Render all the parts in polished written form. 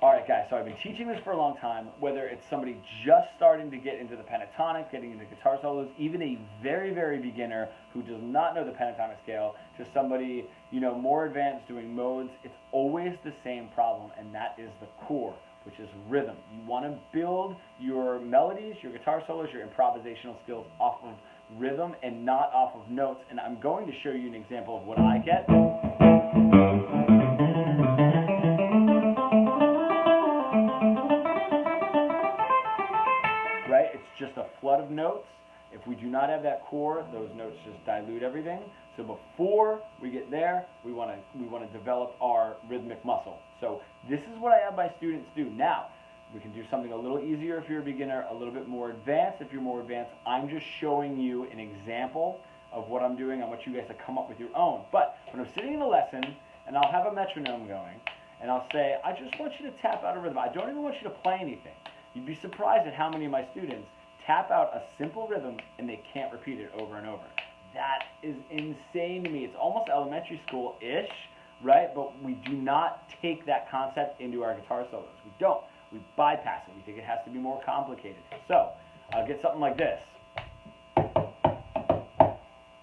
Alright guys, so I've been teaching this for a long time, whether it's somebody just starting to get into the pentatonic, getting into guitar solos, even a very, very beginner who does not know the pentatonic scale, to somebody, more advanced doing modes, it's always the same problem, and that is the core, which is rhythm. You want to build your melodies, your guitar solos, your improvisational skills off of rhythm and not off of notes, and I'm going to show you an example of what I get. Right? It's just a flood of notes. If we do not have that core, those notes just dilute everything. So before we get there, we want to develop our rhythmic muscle. So this is what I have my students do. Now, we can do something a little easier if you're a beginner, a little bit more advanced if you're more advanced. I'm just showing you an example of what I'm doing. I want you guys to come up with your own. But when I'm sitting in a lesson, and I'll have a metronome going, and I'll say, I just want you to tap out a rhythm. I don't even want you to play anything. You'd be surprised at how many of my students tap out a simple rhythm and they can't repeat it over and over. That is insane to me. It's almost elementary school-ish, right? But we do not take that concept into our guitar solos. We don't. We bypass it. We think it has to be more complicated. So I'll get something like this.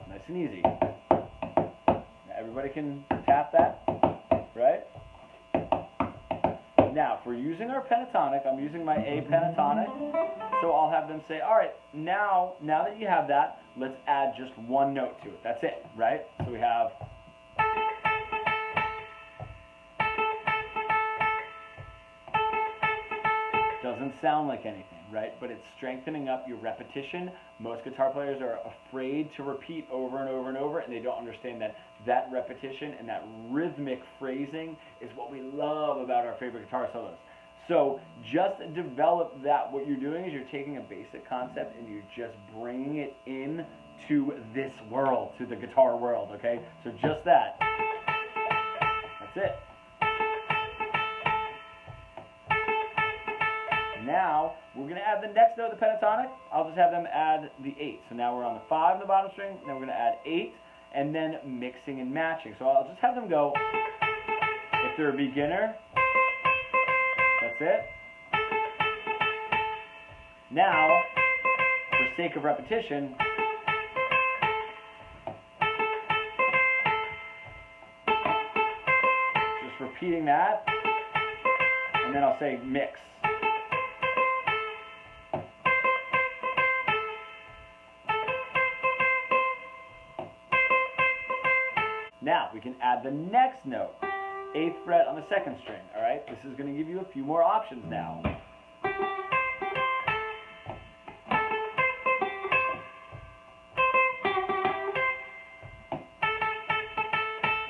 Nice and easy. Now everybody can tap that, right? Now, if we're using our pentatonic, I'm using my A pentatonic, so I'll have them say, all right, now that you have that, let's add just one note to it. That's it, right? So we have... Doesn't sound like anything, right? But it's strengthening up your repetition. Most guitar players are afraid to repeat over and over and over, and they don't understand that repetition and that rhythmic phrasing is what we love about our favorite guitar solos. So just develop that. What you're doing is you're taking a basic concept and you're just bringing it in to this world, to the guitar world, okay? So just that. That's it. Now, we're going to add the next note of the pentatonic. I'll just have them add the 8. So now we're on the 5 in the bottom string, and then we're going to add 8, and then mixing and matching. So I'll just have them go, if they're a beginner, that's it. Now, for sake of repetition, just repeating that, and then I'll say mix. Now, we can add the next note, 8th fret on the 2nd string, all right? This is going to give you a few more options now.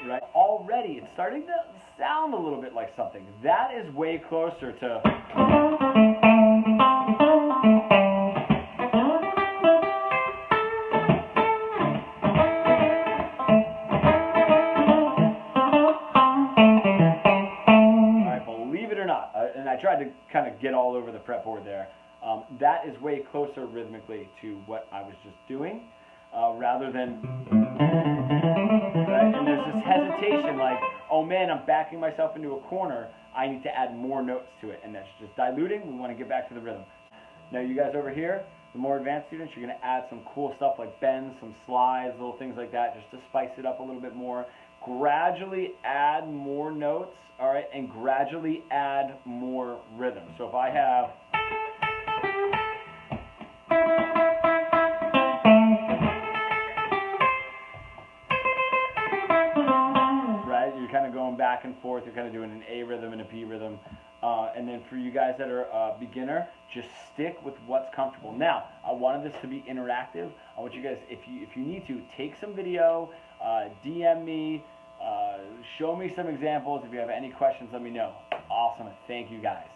Right? Already, it's starting to sound a little bit like something. That is way closer to... and I tried to kind of get all over the fretboard there. That is way closer rhythmically to what I was just doing, rather than, right? And there's this hesitation like, oh man, I'm backing myself into a corner, I need to add more notes to it, and that's just diluting. We want to get back to the rhythm. Now you guys over here, the more advanced students, you're going to add some cool stuff like bends, some slides, little things like that, just to spice it up a little bit more. Gradually add more notes, all right, and gradually add more rhythm. So if I have, right, you're kind of going back and forth, you're kind of doing an A rhythm and a B rhythm. And then for you guys that are beginner, just stick with what's comfortable. Now, I wanted this to be interactive. I want you guys, if you need to, take some video, DM me, show me some examples. If you have any questions, let me know. Awesome. Thank you guys.